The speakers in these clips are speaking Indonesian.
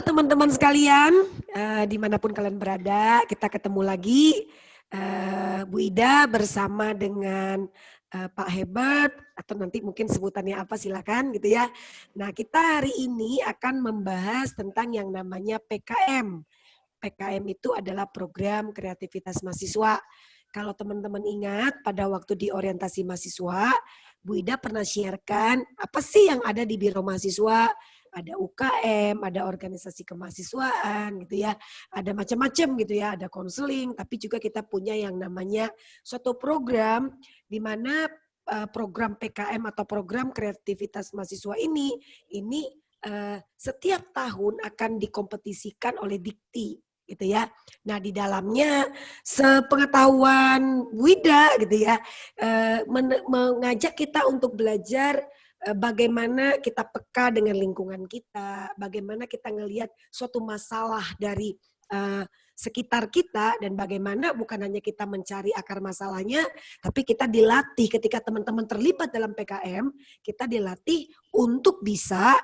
teman-teman sekalian, dimanapun kalian berada, kita ketemu lagi. Bu Ida bersama dengan Pak Hebat, atau nanti mungkin sebutannya apa silakan gitu ya. Nah, kita hari ini akan membahas tentang yang namanya PKM. PKM itu adalah program kreativitas mahasiswa. Kalau teman-teman ingat pada waktu di orientasi mahasiswa, Bu Ida pernah sharekan apa sih yang ada di Biro Mahasiswa, ada UKM, ada organisasi kemahasiswaan gitu ya, ada macam-macam gitu ya, ada konseling, tapi juga kita punya yang namanya suatu program di mana program PKM atau program kreativitas mahasiswa ini setiap tahun akan dikompetisikan oleh Dikti gitu ya. Nah, di dalamnya sepengetahuan Wida gitu ya, mengajak kita untuk belajar bagaimana kita peka dengan lingkungan kita, bagaimana kita ngelihat suatu masalah dari sekitar kita, dan bagaimana bukan hanya kita mencari akar masalahnya, tapi kita dilatih ketika teman-teman terlibat dalam PKM, kita dilatih untuk bisa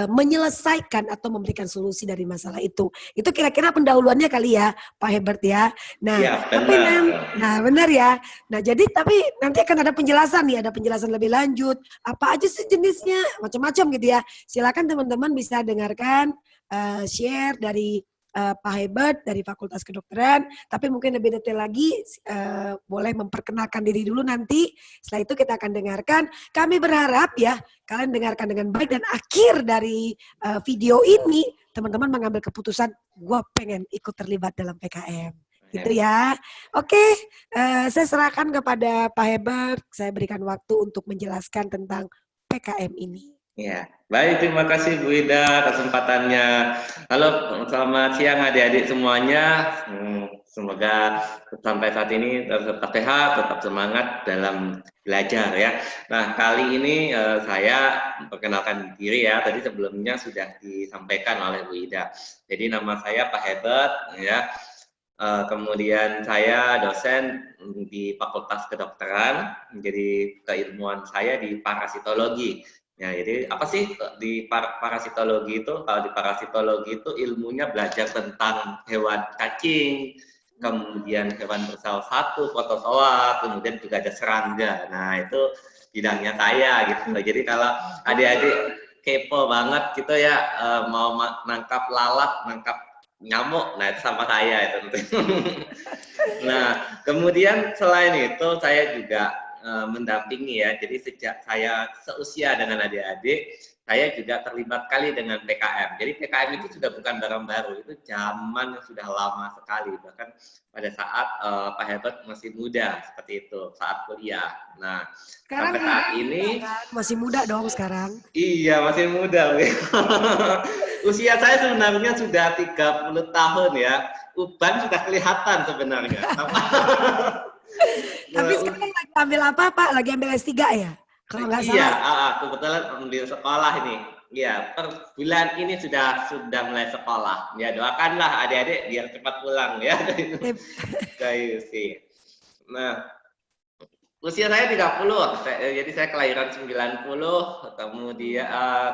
menyelesaikan atau memberikan solusi dari masalah itu. Itu kira-kira pendahuluannya kali ya, Pak Herbert ya. Nah, ya, tapi benar ya. Nah, jadi tapi nanti akan ada penjelasan nih, ada penjelasan lebih lanjut. Apa aja sih jenisnya, macam-macam gitu ya. Silakan teman-teman bisa dengarkan, share dari Pak Hebat dari Fakultas Kedokteran, tapi mungkin lebih detail lagi boleh memperkenalkan diri dulu nanti. Setelah itu kita akan dengarkan. Kami berharap ya kalian dengarkan dengan baik, dan akhir dari video ini teman-teman mengambil keputusan, gue pengen ikut terlibat dalam PKM. Gitu ya. Oke, saya serahkan kepada Pak Hebat. Saya berikan waktu untuk menjelaskan tentang PKM ini. Ya, baik, terima kasih Bu Ida kesempatannya. Halo, selamat siang adik-adik semuanya. Semoga sampai saat ini tetap sehat, tetap semangat dalam belajar ya. Nah, kali ini saya memperkenalkan diri ya. Tadi sebelumnya sudah disampaikan oleh Bu Ida. Jadi nama saya Pak Hebat ya. Kemudian saya dosen di Fakultas Kedokteran. Jadi keilmuan saya di parasitologi. Ya, jadi apa sih di parasitologi itu? Kalau di parasitologi itu ilmunya belajar tentang hewan cacing, kemudian hewan bersawat satu, protozoa, kemudian juga ada serangga. Nah, itu bidangnya saya gitu. Jadi kalau adik-adik kepo banget gitu ya, mau nangkap lalat, nangkap nyamuk, nah itu sama saya itu. Nah, kemudian selain itu saya juga mendampingi ya, jadi sejak saya seusia dengan adik-adik, saya juga terlibat kali dengan PKM. Jadi PKM itu sudah bukan barang baru, itu zaman yang sudah lama sekali, bahkan pada saat Pak Hebat masih muda seperti itu, saat kuliah. Nah, sekarang sampai saat ini masih muda dong sekarang. Iya, masih muda. Usia saya sebenarnya sudah 30 tahun ya. Uban sudah kelihatan sebenarnya. Tapi sekarang lagi ambil apa Pak? Lagi ambil S3 ya? Kalau nggak salah. Iya, kebetulan ambil sekolah ini. Iya, per bulan ini sudah mulai sekolah. Ya, doakanlah adik-adik biar cepat pulang ya. Nah, usia saya 30, jadi saya kelahiran 90,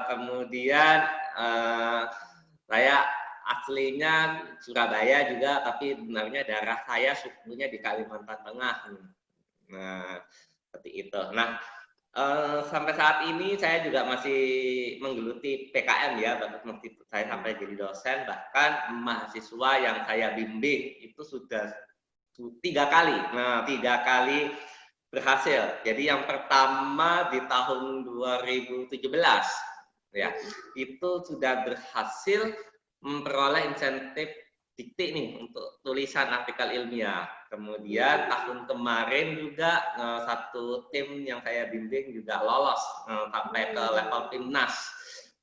kemudian saya aslinya Surabaya juga, tapi sebenarnya darah saya sukunya di Kalimantan Tengah. Nah, seperti itu. Nah, sampai saat ini saya juga masih menggeluti PKM ya, meskipun saya sampai jadi dosen, bahkan mahasiswa yang saya bimbing itu sudah 3 kali. Nah, 3 kali berhasil. Jadi yang pertama di tahun 2017 ya, itu sudah berhasil memperoleh insentif Dikti nih untuk tulisan artikel ilmiah. Kemudian tahun kemarin juga satu tim yang saya bimbing juga lolos sampai ke level timnas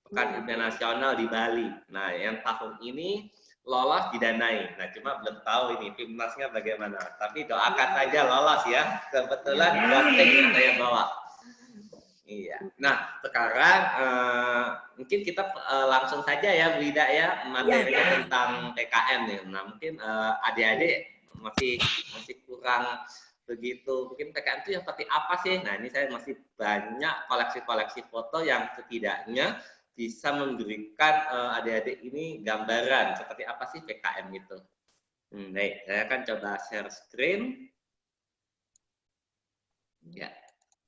Pekan Ilmiah Nasional di Bali. Nah, yang tahun ini lolos didanai. Nah, cuma belum tahu ini timnasnya bagaimana. Tapi doakan saja lolos ya. Kebetulan dua tim yang saya bawa. Iya. Nah, sekarang mungkin kita langsung saja ya, Bu Ida ya, materinya tentang PKM ya. Nah, mungkin adik-adik masih kurang begitu. Mungkin PKM itu yang seperti apa sih? Nah, ini saya masih banyak koleksi-koleksi foto yang setidaknya bisa memberikan adik-adik ini gambaran seperti apa sih PKM itu. Baik, saya akan coba share screen. Ya,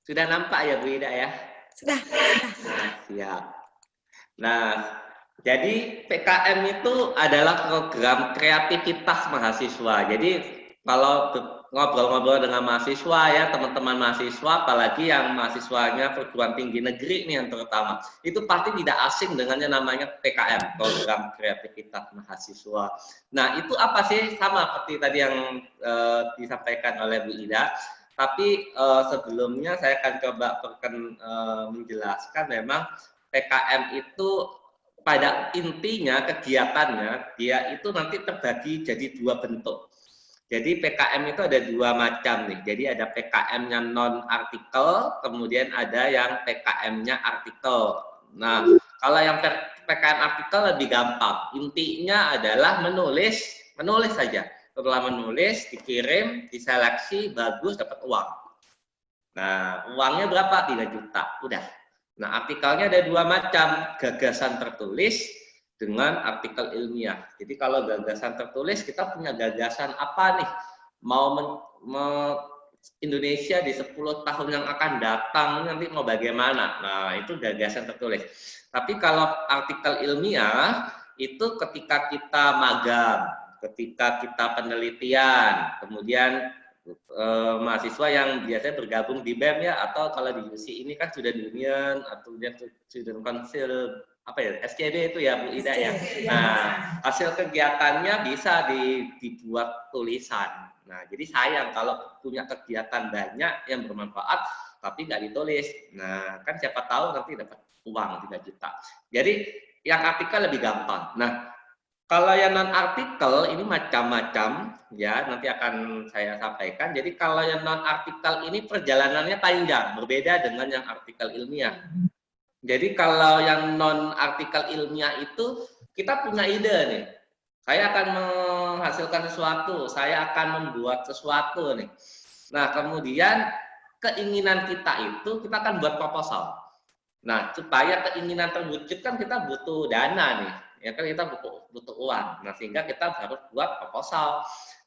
sudah nampak ya Bu Ida ya? Sudah. Siap. Nah, jadi PKM itu adalah program kreativitas mahasiswa. Jadi kalau ngobrol-ngobrol dengan mahasiswa ya, teman-teman mahasiswa, apalagi yang mahasiswanya perguruan tinggi negeri nih yang terutama, itu pasti tidak asing dengan yang namanya PKM, program kreativitas mahasiswa. Nah, itu apa sih? Sama seperti tadi yang disampaikan oleh Bu Ida. Tapi sebelumnya saya akan coba menjelaskan memang PKM itu pada intinya kegiatannya dia itu nanti terbagi jadi dua bentuk. Jadi PKM itu ada dua macam nih. Jadi ada PKM-nya non-artikel, kemudian ada yang PKM-nya artikel. Nah, kalau yang PKM artikel lebih gampang. Intinya adalah menulis saja. Setelah menulis, dikirim, diseleksi, bagus, dapat uang. Nah, uangnya berapa? 3 juta. Udah. Nah, artikelnya ada dua macam, gagasan tertulis dengan artikel ilmiah. Jadi kalau gagasan tertulis, kita punya gagasan apa nih? Mau Indonesia di 10 tahun yang akan datang, nanti mau bagaimana? Nah, itu gagasan tertulis. Tapi kalau artikel ilmiah, itu ketika kita magang, ketika kita penelitian, kemudian mahasiswa yang biasanya bergabung di BEM ya, atau kalau di UC ini kan Student Union atau Student Council apa ya, SCD itu ya Bu Ida ya. Nah, hasil kegiatannya bisa dibuat tulisan. Nah, jadi sayang kalau punya kegiatan banyak yang bermanfaat tapi nggak ditulis. Nah, kan siapa tahu nanti dapat uang 3 juta. Jadi yang artikel lebih gampang. Nah, kalau yang non artikel ini macam-macam ya, nanti akan saya sampaikan. Jadi kalau yang non artikel ini perjalanannya panjang, berbeda dengan yang artikel ilmiah. Jadi kalau yang non artikel ilmiah itu kita punya ide nih. Saya akan menghasilkan sesuatu, saya akan membuat sesuatu nih. Nah, kemudian keinginan kita itu kita akan buat proposal. Nah, supaya keinginan terwujud kan kita butuh dana nih. Ya kan kita butuh uang. Nah, sehingga kita harus buat proposal.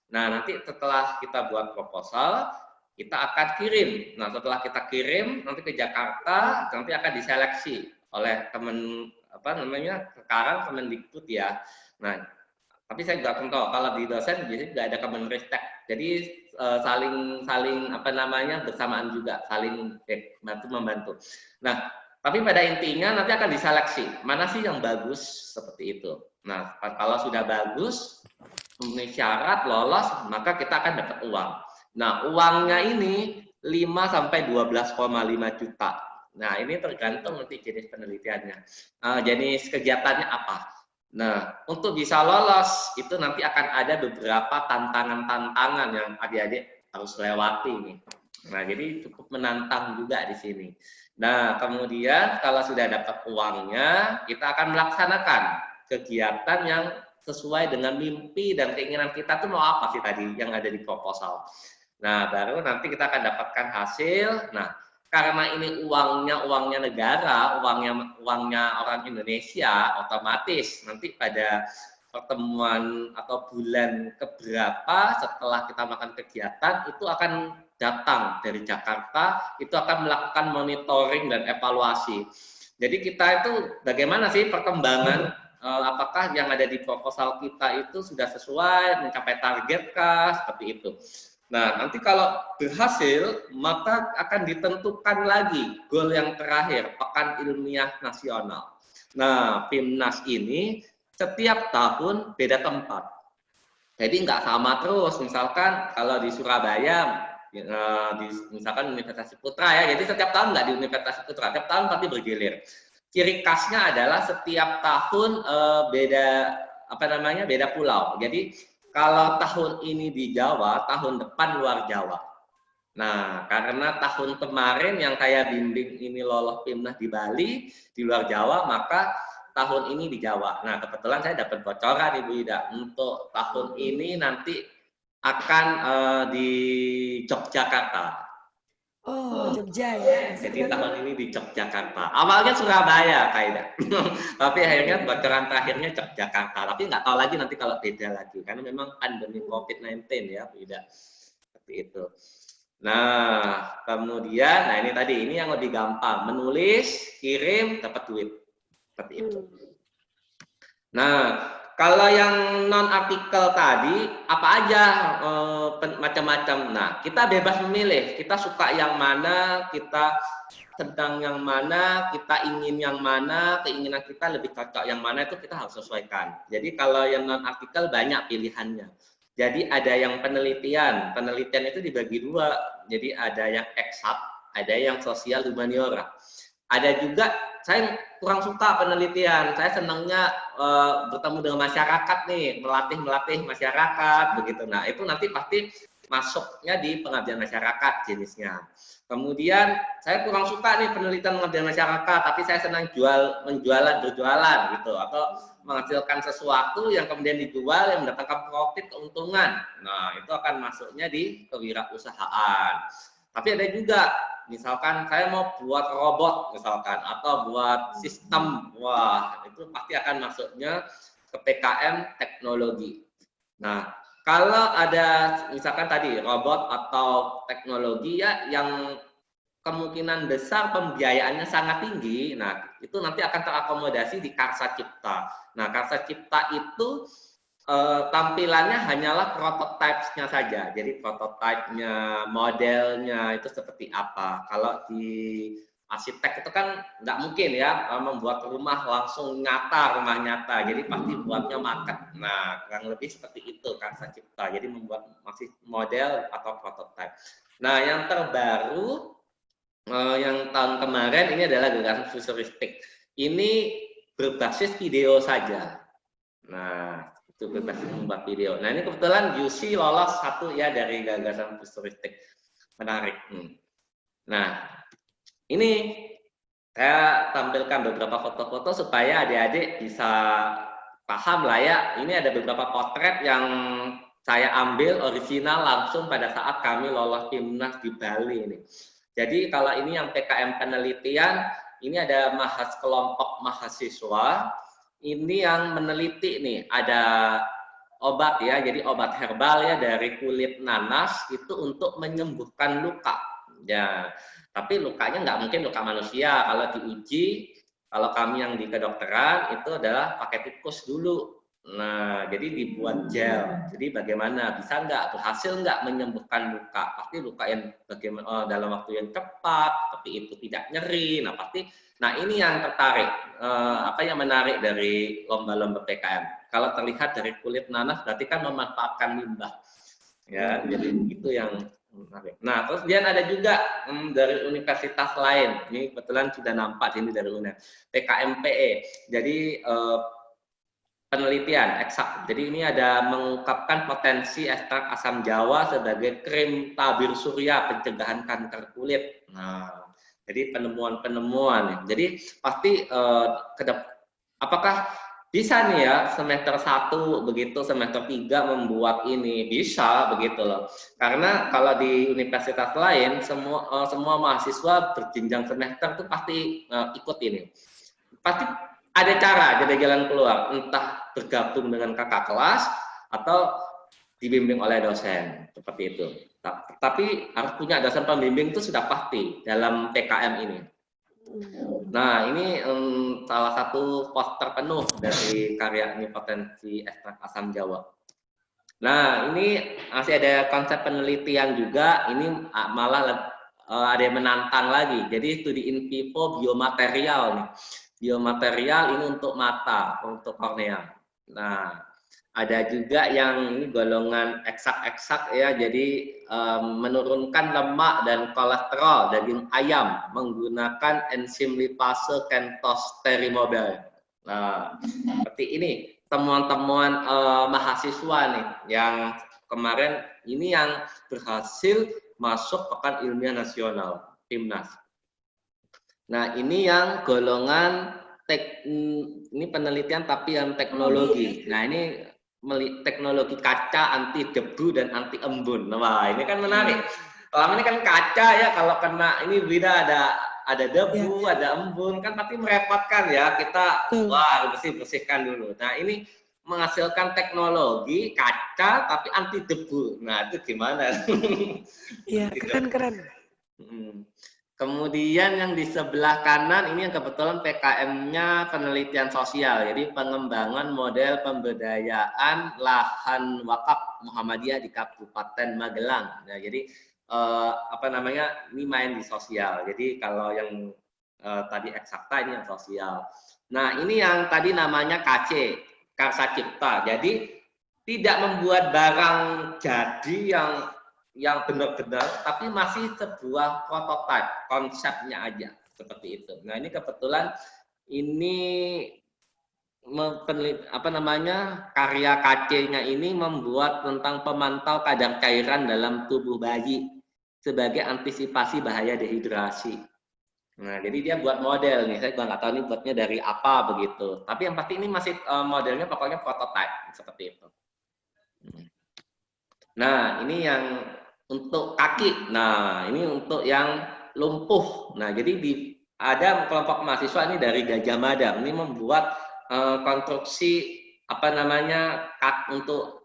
Nah, nanti setelah kita buat proposal, kita akan kirim. Nah, setelah kita kirim nanti ke Jakarta, nanti akan diseleksi oleh sekarang Kemendikbud ya. Nah, tapi saya juga akan tahu kalau di dosen biasanya juga ada Kemenristek. Jadi saling bersamaan juga, saling membantu. Nah, tapi pada intinya nanti akan diseleksi, mana sih yang bagus seperti itu. Nah, kalau sudah bagus, memenuhi syarat, lolos, maka kita akan dapat uang. Nah, uangnya ini 5-12,5 juta. Nah, ini tergantung nanti jenis penelitiannya. Jenis kegiatannya apa. Nah, untuk bisa lolos, itu nanti akan ada beberapa tantangan-tantangan yang adik-adik harus lewati nih. Nah, jadi cukup menantang juga di sini. Nah, kemudian kalau sudah dapat uangnya, kita akan melaksanakan kegiatan yang sesuai dengan mimpi dan keinginan kita tuh mau apa sih tadi yang ada di proposal. Nah, baru nanti kita akan dapatkan hasil. Nah, karena ini uangnya negara, uangnya orang Indonesia, otomatis nanti pada pertemuan atau bulan keberapa setelah kita melakukan kegiatan itu akan datang dari Jakarta, itu akan melakukan monitoring dan evaluasi. Jadi kita itu bagaimana sih perkembangan, apakah yang ada di proposal kita itu sudah sesuai, mencapai target kah, seperti itu. Nah, nanti kalau berhasil, maka akan ditentukan lagi goal yang terakhir, Pekan Ilmiah Nasional. Nah, PIMNAS ini setiap tahun beda tempat. Jadi nggak sama terus, misalkan kalau di Surabaya, misalkan Universitas Putra ya, jadi setiap tahun nggak di Universitas Putra, setiap tahun tapi bergilir. Ciri khasnya adalah setiap tahun beda pulau. Jadi kalau tahun ini di Jawa, tahun depan luar Jawa. Nah, karena tahun kemarin yang saya bimbing ini lolos PIMNAS di Bali, di luar Jawa, maka tahun ini di Jawa. Nah, kebetulan saya dapat bocoran Ibu Ida, untuk tahun ini nanti akan di Yogyakarta. Oh, Jogja ya. Jadi tahun ini di Yogyakarta. Awalnya Surabaya kayaknya. Tapi akhirnya bocoran terakhirnya Yogyakarta. Tapi nggak tahu lagi nanti kalau beda lagi. Karena memang pandemi COVID-19 ya, beda. Seperti itu. Nah, kemudian, nah ini tadi, ini yang lebih gampang. Menulis, kirim, dapat duit. Seperti itu. Nah, kalau yang non-artikel tadi, apa aja macam-macam. Nah, kita bebas memilih. Kita suka yang mana, kita sedang yang mana, kita ingin yang mana, keinginan kita lebih cocok yang mana, itu kita harus sesuaikan. Jadi kalau yang non-artikel banyak pilihannya. Jadi ada yang penelitian. Penelitian itu dibagi dua. Jadi ada yang eksak, ada yang sosial humaniora. Ada juga, saya kurang suka penelitian. Saya senangnya bertemu dengan masyarakat nih, melatih masyarakat begitu. Nah, itu nanti pasti masuknya di pengabdian masyarakat jenisnya. Kemudian saya kurang suka nih penelitian pengabdian masyarakat, tapi saya senang berjualan gitu, atau menghasilkan sesuatu yang kemudian dijual yang mendatangkan profit, keuntungan. Nah, itu akan masuknya di kewirausahaan. Tapi ada juga, misalkan saya mau buat robot misalkan, atau buat sistem, wah itu pasti akan masuknya ke PKM teknologi. Nah, kalau ada misalkan tadi robot atau teknologi ya yang kemungkinan besar pembiayaannya sangat tinggi, nah itu nanti akan terakomodasi di Karsa Cipta. Nah, Karsa Cipta itu tampilannya hanyalah prototypes-nya saja. Jadi prototype-nya, modelnya itu seperti apa. Kalau di arsitek itu kan nggak mungkin ya membuat rumah langsung nyata, rumah nyata. Jadi pasti buatnya market. Nah, kurang lebih seperti itu Karsa Cipta. Jadi membuat masih model atau prototype. Nah, yang terbaru yang tahun kemarin ini adalah gagasan futuristik. Ini berbasis video saja. Nah, itu berbasis membuat video. Nah, ini kebetulan UC lolos satu ya dari gagasan futuristik. Menarik. Nah, ini saya tampilkan beberapa foto-foto supaya adik-adik bisa paham lah ya. Ini ada beberapa potret yang saya ambil original langsung pada saat kami lolos Timnas di Bali ini. Jadi kalau ini yang PKM penelitian, ini ada kelompok mahasiswa, ini yang meneliti nih, ada obat ya, jadi obat herbal ya dari kulit nanas itu untuk menyembuhkan luka. Ya, tapi lukanya nggak mungkin luka manusia. Kalau diuji, kalau kami yang di kedokteran itu adalah pakai tikus dulu. Nah, jadi dibuat gel. Jadi bagaimana, bisa nggak, berhasil nggak menyembuhkan luka? Pasti luka yang bagaimana dalam waktu yang cepat, tapi itu tidak nyeri. Nah, pasti. Nah, ini yang tertarik. Apa yang menarik dari lomba-lomba PKM? Kalau terlihat dari kulit nanas, berarti kan memanfaatkan limbah. Ya, jadi itu yang menarik. Nah, terus kemudian ada juga dari universitas lain. Ini kebetulan sudah nampak ini dari UNER. PKMPE. Jadi penelitian eksak. Jadi ini ada mengungkapkan potensi ekstrak asam jawa sebagai krim tabir surya pencegahan kanker kulit. Nah, jadi penemuan-penemuan. Jadi pasti apakah bisa nih ya semester 1 begitu, semester 3 membuat ini, bisa begitu loh. Karena kalau di universitas lain semua mahasiswa berjenjang semester tuh pasti ikut ini. Pasti ada cara, jadi jalan keluar, entah bergabung dengan kakak kelas atau dibimbing oleh dosen, seperti itu. Tapi harus punya dosen pembimbing itu sudah pasti dalam PKM ini. Nah, ini salah satu poster penuh dari karya ini potensi ekstrak asam jawa. Nah, ini masih ada konsep penelitian juga, ini malah ada yang menantang lagi. Jadi studi in vivo biomaterial nih. Biomaterial ini untuk mata, untuk kornea. Nah, ada juga yang ini golongan eksak-eksak ya, jadi menurunkan lemak dan kolesterol daging ayam menggunakan enzim lipase kentosterimobel. Nah, seperti ini temuan-temuan mahasiswa nih yang kemarin ini yang berhasil masuk Pekan Ilmiah Nasional Timnas. Nah, ini yang golongan ini penelitian tapi yang teknologi. Nah, ini teknologi kaca anti debu dan anti embun. Wah, ini kan menarik. Kolam ini kan kaca ya, kalau kena ini beda ada Ya, debu, ada embun kan pasti merepotkan ya. Kita betul. wah bersihkan dulu. Nah, ini menghasilkan teknologi kaca tapi anti debu. Nah, itu gimana? Iya, Gitu. keren-keren. Hmm. Kemudian yang di sebelah kanan ini yang kebetulan PKM-nya penelitian sosial, jadi pengembangan model pemberdayaan lahan wakaf Muhammadiyah di Kabupaten Magelang. Nah, jadi apa namanya, ini main di sosial. Jadi kalau yang tadi eksakta ini yang sosial. Nah, ini yang tadi namanya KC, Karsa Cipta. Jadi tidak membuat barang jadi yang benar-benar, tapi masih sebuah prototipe, konsepnya aja seperti itu. Nah, ini kebetulan ini apa namanya, karya KC-nya ini membuat tentang pemantau kadar cairan dalam tubuh bayi sebagai antisipasi bahaya dehidrasi. Nah, jadi dia buat model nih, saya juga nggak tahu ini buatnya dari apa begitu. Tapi yang pasti ini masih modelnya pokoknya prototipe seperti itu. Nah, ini yang untuk kaki. Nah, ini untuk yang lumpuh. Nah, jadi ada kelompok mahasiswa ini dari Gajah Mada. Ini membuat konstruksi apa namanya untuk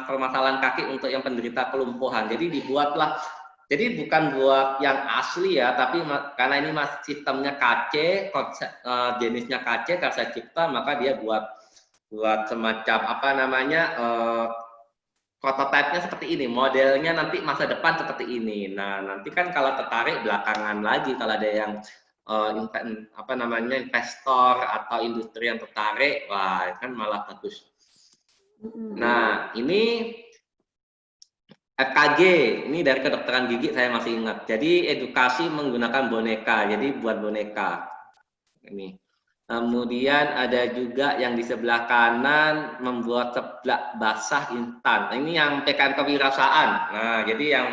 permasalahan kaki untuk yang penderita kelumpuhan. Jadi dibuatlah. Jadi bukan buat yang asli ya, tapi karena ini sistemnya KC, jenisnya KC, Karsa Cipta, maka dia buat semacam apa namanya prototipe-nya seperti ini, modelnya nanti masa depan seperti ini. Nah, nanti kan kalau tertarik belakangan lagi kalau ada yang apa namanya investor atau industri yang tertarik, wah kan malah bagus. Nah, ini FKG, ini dari kedokteran gigi saya masih ingat. Jadi edukasi menggunakan boneka, jadi buat boneka. Ini. Kemudian ada juga yang di sebelah kanan membuat seblak basah instan. Ini yang PKM kewirausahaan. Nah, jadi yang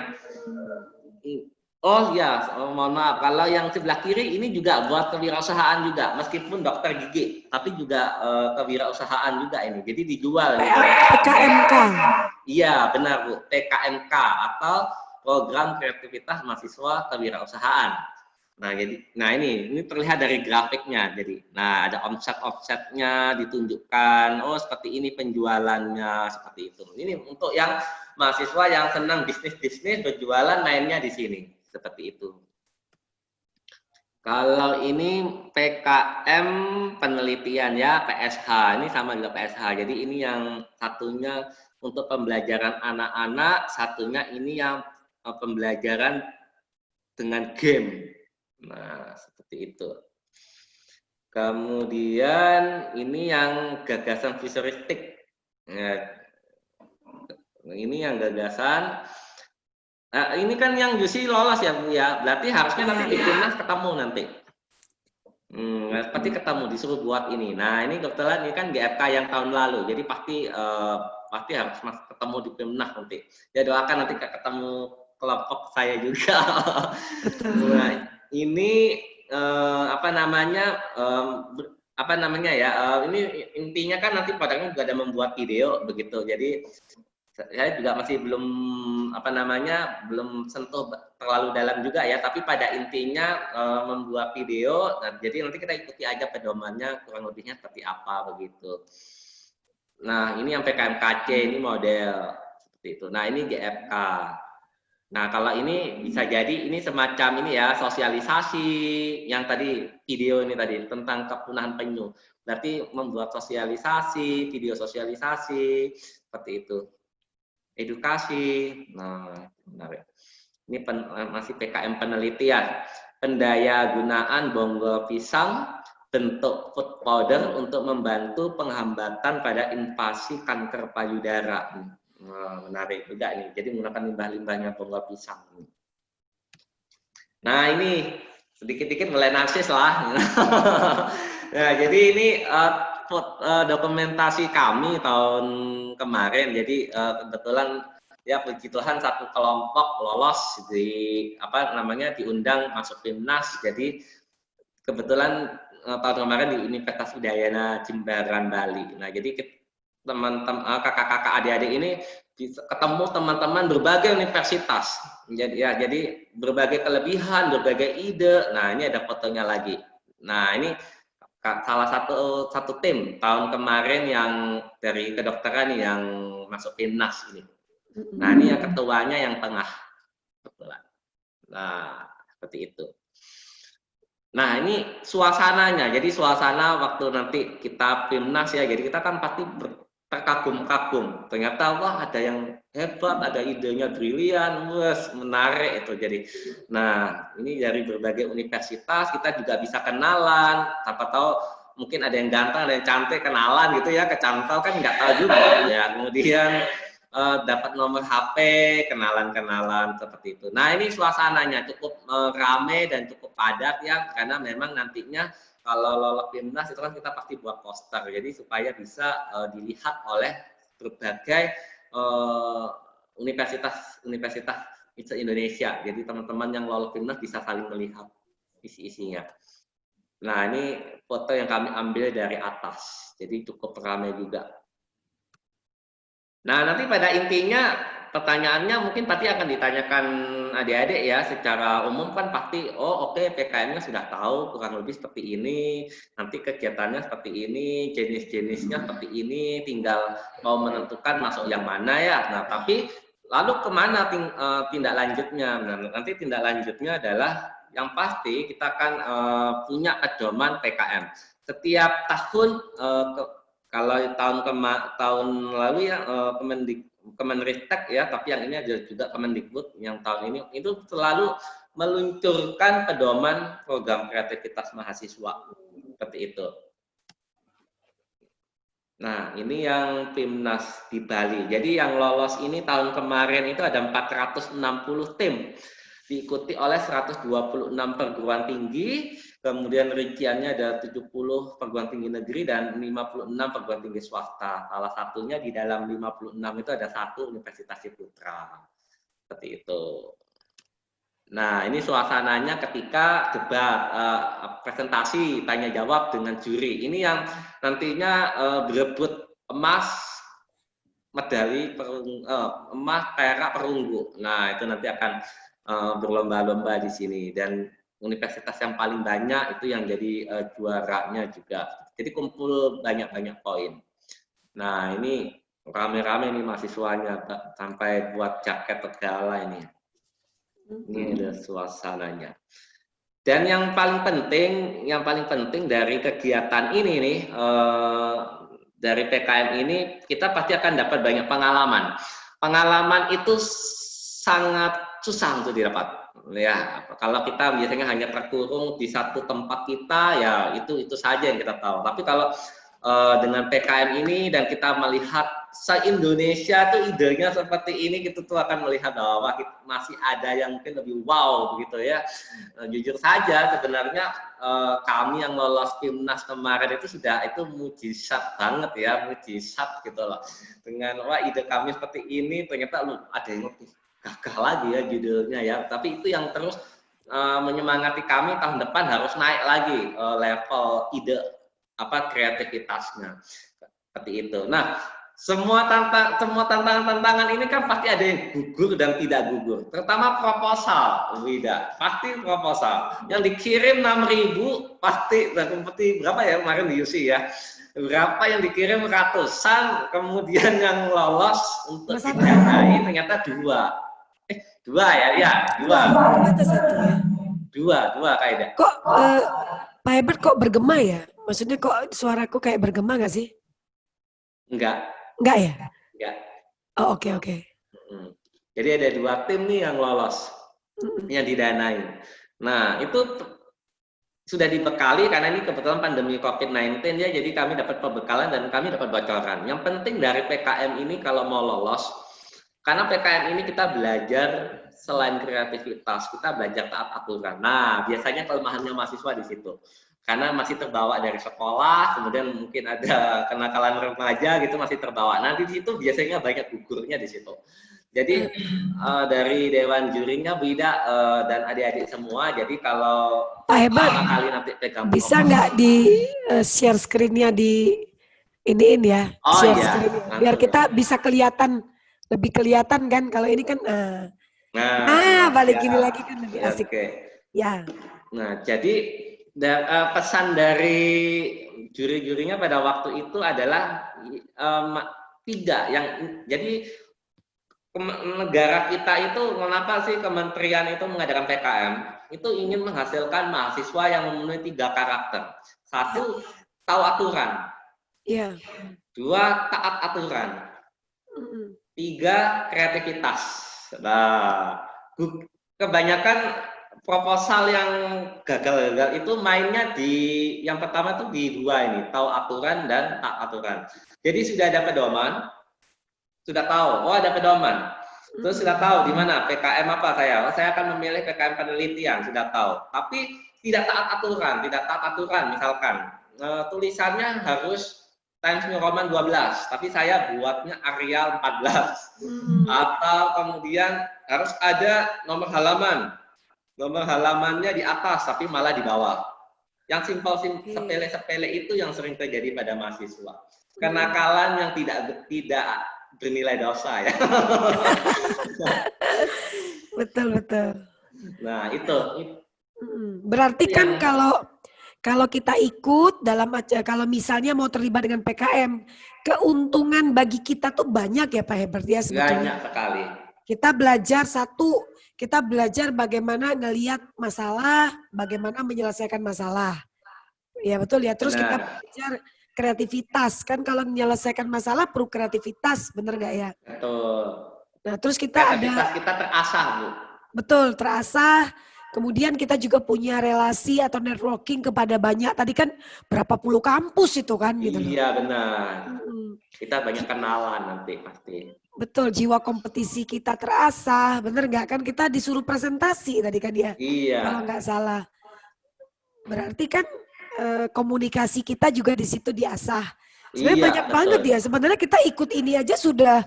oh ya, mohon maaf. Kalau yang sebelah kiri ini juga buat kewirausahaan juga, meskipun dokter gigi, tapi juga kewirausahaan juga ini. Jadi dijual. PKMK. Iya, benar Bu. PKMK atau Program Kreativitas Mahasiswa Kewirausahaan. Nah, jadi, ini terlihat dari grafiknya. Jadi, nah ada omset-omsetnya ditunjukkan. Oh, seperti ini penjualannya, seperti itu. Ini untuk yang mahasiswa yang senang bisnis-bisnis, berjualan mainnya di sini, seperti itu. Kalau ini PKM penelitian ya, PSH. Ini sama juga PSH. Jadi ini yang satunya untuk pembelajaran anak-anak, satunya ini yang pembelajaran dengan game. Nah, seperti itu. Kemudian ini yang gagasan futuristik. Nah, ini yang gagasan. Nah, ini kan yang Jusi lolos ya Bu ya. Berarti harusnya nanti di Timnas ketemu nanti. Pasti ketemu disuruh buat ini. Nah, ini kebetulan ini kan GFK yang tahun lalu. Jadi pasti harus ketemu di Timnas nanti. Ya doakan nanti ketemu kelompok saya juga. Nah, ini apa namanya ya, ini intinya kan nanti produknya juga ada membuat video begitu. Jadi saya juga masih belum sentuh terlalu dalam juga ya, tapi pada intinya membuat video. Nah, jadi nanti kita ikuti aja pedomannya kurang lebihnya seperti apa begitu. Nah, ini yang PKMKC ini model seperti itu. Nah, ini GFK. Nah, kalau ini bisa jadi ini semacam ini ya, sosialisasi yang tadi video ini tadi tentang kepunahan penyu. Berarti membuat sosialisasi, video sosialisasi seperti itu. Edukasi. Nah, menarik. Ini masih PKM penelitian. Pendaya gunaan bonggol pisang bentuk food powder untuk membantu penghambatan pada invasi kanker payudara. Menarik juga nih. Jadi menggunakan limbah-limbahnya bonggol pisang. Nah, ini sedikit-sedikit mulai narsis lah. Nah, jadi ini dokumentasi kami tahun kemarin. Jadi kebetulan ya puji Tuhan satu kelompok lolos diundang masuk Timnas. Jadi kebetulan tahun kemarin di Universitas Udayana Jimbaran Bali. Nah, jadi teman-teman kakak-kakak adik-adik ini bisa ketemu teman-teman berbagai universitas. Jadi berbagai kelebihan, berbagai ide. Nah, ini ada fotonya lagi. Nah, ini salah satu tim tahun kemarin yang dari kedokteran yang masuk timnas ini. Nah, ini yang ketuanya yang tengah. Nah, seperti itu. Nah, ini suasananya. Jadi suasana waktu nanti kita timnas ya, jadi kita kan pasti terkagum-kagum. Ternyata wah ada yang hebat, ada idenya brilian, wes menarik itu. Jadi, nah ini dari berbagai universitas kita juga bisa kenalan. Siapa tahu mungkin ada yang ganteng, ada yang cantik, kenalan gitu ya, kecantol kan nggak tahu juga ya. Kemudian dapat nomor HP, kenalan-kenalan seperti itu. Nah, ini suasananya cukup rame dan cukup padat ya, karena memang nantinya kalau lolos timnas itu kan kita pasti buat poster, jadi supaya bisa dilihat oleh berbagai universitas Indonesia. Jadi teman-teman yang lolos timnas bisa saling melihat isi-isinya. Nah, ini foto yang kami ambil dari atas, jadi cukup ramai juga. Nah, nanti pada intinya pertanyaannya mungkin pasti akan ditanyakan adik-adik ya, secara umum kan pasti, oh oke, PKM-nya sudah tahu kurang lebih seperti ini, nanti kegiatannya seperti ini, jenis-jenisnya seperti ini, tinggal mau menentukan masuk yang mana ya. Nah, tapi lalu kemana tindak lanjutnya? Nah, nanti tindak lanjutnya adalah yang pasti kita akan punya pedoman PKM. Setiap tahun kalau tahun lalu ya Kemenristek ya, tapi yang ini ada juga Kemendikbud yang tahun ini itu selalu meluncurkan pedoman program kreativitas mahasiswa seperti itu. Nah, ini yang timnas di Bali. Jadi yang lolos ini tahun kemarin itu ada 460 tim, diikuti oleh 126 perguruan tinggi, kemudian rinciannya ada 70 perguruan tinggi negeri dan 56 perguruan tinggi swasta. Salah satunya di dalam 56 itu ada satu Universitas Ciputra. Seperti itu. Nah, ini suasananya ketika debat, presentasi, tanya jawab dengan juri. Ini yang nantinya berebut emas, medali emas, perak, perunggu. Nah, itu nanti akan berlomba-lomba di sini, dan universitas yang paling banyak itu yang jadi juaranya juga. Jadi kumpul banyak-banyak poin. Nah, ini rame-rame nih mahasiswanya sampai buat jaket segala ini. Ini ada suasananya. Dan yang paling penting dari kegiatan ini nih, dari PKM ini kita pasti akan dapat banyak pengalaman. Pengalaman itu sangat susah untuk didapat. Ya, kalau kita biasanya hanya terkurung di satu tempat kita, ya itu saja yang kita tahu. Tapi kalau dengan PKM ini dan kita melihat se-Indonesia tuh idenya seperti ini, kita tuh akan melihat bahwa masih ada yang mungkin lebih wow begitu ya. Jujur saja sebenarnya kami yang lolos timnas kemarin itu mujizat banget ya, mujizat gitu loh. Dengan wah ide kami seperti ini, ternyata ada yang lebih gagah lagi ya judulnya ya. Tapi itu yang terus menyemangati kami tahun depan harus naik lagi level ide kreativitasnya seperti itu. Nah, semua tantangan ini kan pasti ada yang gugur dan tidak gugur. Terutama proposal, Wida. Pasti proposal. Yang dikirim 6.000 pasti seperti berapa ya kemarin di UC ya. Berapa yang dikirim ratusan, kemudian yang lolos untuk didanai ternyata dua ya. Dua kayaknya. Kok Pak Herbert kok bergema ya? Maksudnya kok suaraku kayak bergema nggak sih? Enggak ya? Enggak. Oh, oke. Jadi ada 2 tim nih yang lolos, yang didanai. Nah, itu sudah dibekali karena ini kebetulan pandemi COVID-19 ya, jadi kami dapat pembekalan dan kami dapat bocoran. Yang penting dari PKM ini kalau mau lolos, karena PKM ini kita belajar selain kreativitas, kita belajar taat aturan. Nah, biasanya kelemahannya mahasiswa di situ. Karena masih terbawa dari sekolah, kemudian mungkin ada kenakalan remaja gitu masih terbawa. Nanti di situ biasanya banyak gugurnya di situ. Jadi dari Dewan Jurinya Wida dan adik-adik semua, jadi kalau Pak Herbert, kali nanti pegang bisa nggak di share screen-nya di iniin ya? Oh share iya. screen-nya. Biar kita bisa kelihatan Lebih kelihatan kan kalau ini kan Nah, balik ya, gini lagi kan lebih asik. oke. Ya. Nah, jadi pesan dari juri-jurinya pada waktu itu adalah tidak yang jadi negara kita itu mengapa sih kementerian itu mengadakan PKM itu ingin menghasilkan mahasiswa yang memenuhi 3 karakter. 1, tahu aturan. Iya. 2, taat aturan. 3, kreativitas. Nah, kebanyakan proposal yang gagal-gagal itu mainnya di yang pertama tuh di 2 ini, tahu aturan dan taat aturan. Jadi sudah ada pedoman, sudah tahu, oh ada pedoman. Terus sudah tahu di mana PKM apa saya akan memilih PKM penelitian, sudah tahu. Tapi tidak taat aturan misalkan tulisannya harus Times New Roman 12, tapi saya buatnya Arial 14. Atau kemudian harus ada nomor halaman. Nomor halamannya di atas tapi malah di bawah. Yang simpel sepele-sepele itu yang sering terjadi pada mahasiswa. Kenakalan yang tidak bernilai dosa ya. Betul. Nah, itu. Berarti kan kalau kita ikut kalau misalnya mau terlibat dengan PKM, keuntungan bagi kita tuh banyak ya Pak Hebert ya sebetulnya. Banyak sekali. Kita belajar bagaimana ngelihat masalah, bagaimana menyelesaikan masalah. Ya betul ya. Terus kita belajar kreativitas kan, kalau menyelesaikan masalah perlu kreativitas, bener nggak ya? Betul. Nah terus kita kita terasah Bu. Betul, terasah. Kemudian kita juga punya relasi atau networking kepada banyak. Tadi kan berapa puluh kampus itu kan gitu loh. Iya benar. Kita banyak kenalan nanti pasti. Betul, jiwa kompetisi kita terasah, bener nggak kan? Kita disuruh presentasi tadi kan ya? Iya. Kalau nggak salah. Berarti kan komunikasi kita juga di situ diasah. Sebenarnya banyak banget ya. Sebenarnya kita ikut ini aja sudah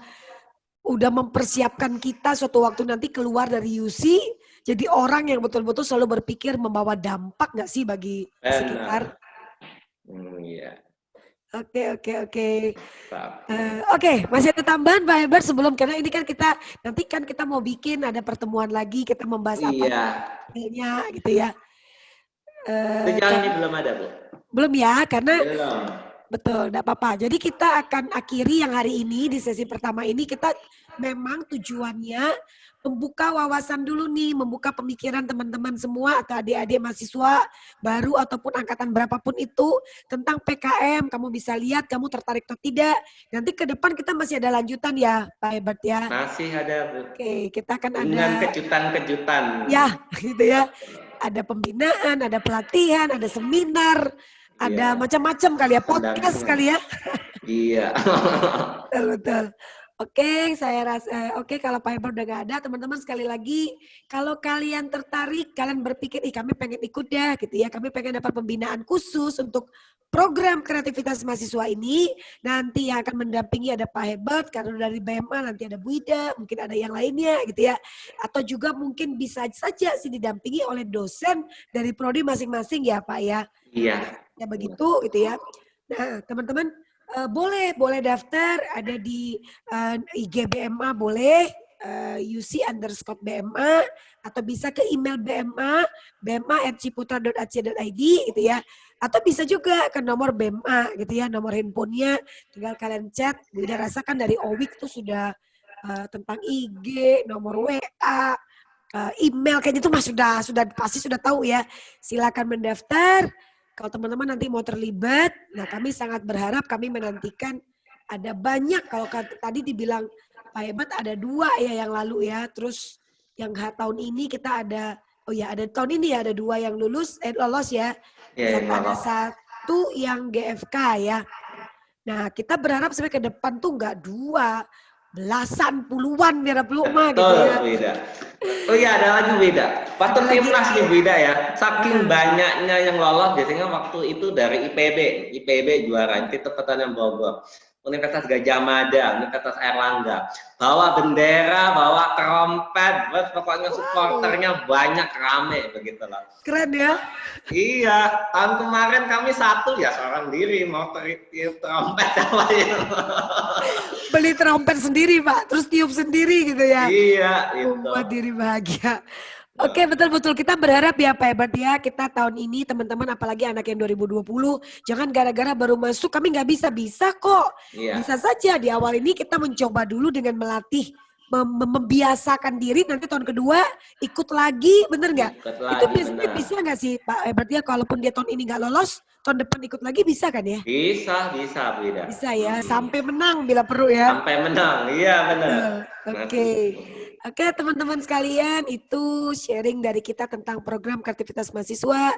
mempersiapkan kita suatu waktu nanti keluar dari UC jadi orang yang betul-betul selalu berpikir membawa dampak nggak sih bagi sekitar. Iya. Oke, masih ada tambahan Pak Hebert sebelum, karena ini kan kita mau bikin ada pertemuan lagi, kita membahas apa gitu ya. Sejauh ini belum ada Bu. Belum ya, karena belum. Betul, enggak apa-apa. Jadi kita akan akhiri yang hari ini di sesi pertama ini, kita memang tujuannya membuka wawasan dulu nih, membuka pemikiran teman-teman semua atau adik-adik mahasiswa baru ataupun angkatan berapapun itu tentang PKM. Kamu bisa lihat kamu tertarik atau tidak. Nanti ke depan kita masih ada lanjutan ya Pak Hebert ya. Masih ada Bu. Oke, kita akan dengan kejutan-kejutan. Ya, gitu ya. Ada pembinaan, ada pelatihan, ada seminar. Ada macam-macam kali ya, podcast kali ya. Iya. Betul. Oke, saya rasa kalau Pak Hebert udah gak ada, teman-teman sekali lagi, kalau kalian tertarik, kalian berpikir, kami pengen ikut dah gitu ya, kami pengen dapat pembinaan khusus untuk program kreativitas mahasiswa ini, nanti yang akan mendampingi ada Pak Hebert, karena dari BMA nanti ada Bu Ida, mungkin ada yang lainnya gitu ya, atau juga mungkin bisa saja sih didampingi oleh dosen dari prodi masing-masing ya Pak ya. Iya. Ya begitu gitu ya. Nah teman-teman, boleh daftar, ada di IG BMA boleh, UC_BMA, atau bisa ke email bma@ciputra.ac.id gitu ya, atau bisa juga ke nomor BMA gitu ya, nomor handphonenya tinggal kalian chat. Udah rasakan dari Owik tuh sudah tentang IG, nomor WA, email kayaknya itu sudah pasti sudah tahu ya. Silakan mendaftar. Kalau teman-teman nanti mau terlibat, nah kami sangat berharap, kami menantikan ada banyak, kalau tadi dibilang Pak Hebert ada 2 ya yang lalu ya, terus yang tahun ini kita ada, ada tahun ini ya ada 2 yang lolos ya, ada 1 yang GFK ya. Nah kita berharap sampai ke depan tuh nggak 2, belasan, puluhan biar peluk gitu ya. Beda. Oh iya, ada lagi beda. Waktu timnas nih beda ya. Saking banyaknya yang lolos, biasanya waktu itu dari IPB juara, Institut Pertanian Bogor. Universitas Gajah Mada, Universitas Airlangga. Bawa bendera, bawa trompet, pokoknya supporternya banyak, rame begitu lah. Keren ya. Iya, tahun kemarin kami satu ya seorang diri mau tiup trompet apa ya. Beli trompet sendiri Pak, terus tiup sendiri gitu ya. Iya, itu. Membuat diri bahagia. Oke, betul-betul kita berharap ya Pak Hebat ya, kita tahun ini teman-teman apalagi anak yang 2020, jangan gara-gara baru masuk kami nggak bisa kok. Iya. Bisa saja di awal ini kita mencoba dulu dengan melatih, membiasakan diri, nanti tahun kedua ikut lagi, bener nggak? Itu biasanya bisa nggak sih Pak Hebat ya, kalaupun dia tahun ini nggak lolos, tahun depan ikut lagi bisa kan ya? Bisa Bu Ida. Bisa ya, sampai menang bila perlu ya. Sampai menang, iya benar. Oke. Oke teman-teman sekalian, itu sharing dari kita tentang program kreativitas mahasiswa.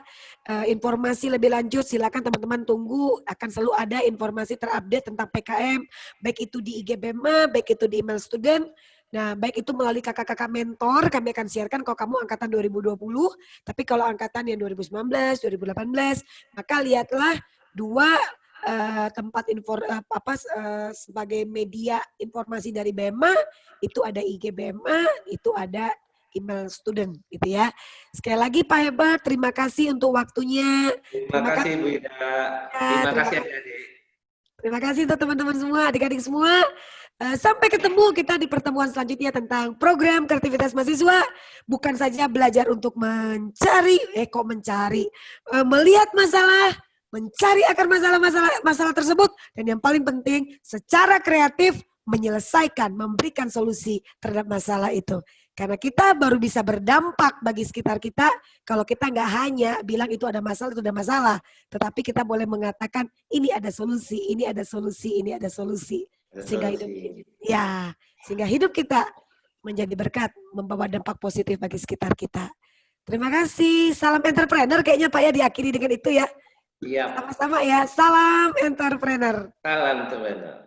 Informasi lebih lanjut silakan teman-teman tunggu, akan selalu ada informasi terupdate tentang PKM, baik itu di IG BEMA, baik itu di email student. Nah, baik itu melalui kakak-kakak mentor, kami akan siarkan kalau kamu angkatan 2020, tapi kalau angkatan yang 2019, 2018, maka lihatlah dua tempat sebagai media informasi dari BEMA, itu ada IG BEMA, itu ada email student gitu ya. Sekali lagi Pak Hebat, terima kasih untuk waktunya. Terima kasih Bu Ida. Terima kasih adik-adik. Terima kasih untuk teman-teman semua, adik-adik semua. Sampai ketemu kita di pertemuan selanjutnya tentang program kreativitas mahasiswa. Bukan saja belajar untuk melihat masalah, mencari akar masalah tersebut, dan yang paling penting secara kreatif menyelesaikan, memberikan solusi terhadap masalah itu. Karena kita baru bisa berdampak bagi sekitar kita kalau kita nggak hanya bilang itu ada masalah, tetapi kita boleh mengatakan ini ada solusi, ini ada solusi, ini ada solusi. Sehingga hidup kita menjadi berkat, membawa dampak positif bagi sekitar kita. Terima kasih, salam entrepreneur kayaknya Pak ya, diakhiri dengan itu ya. Iya. Sama-sama ya, salam entrepreneur. Salam entrepreneur.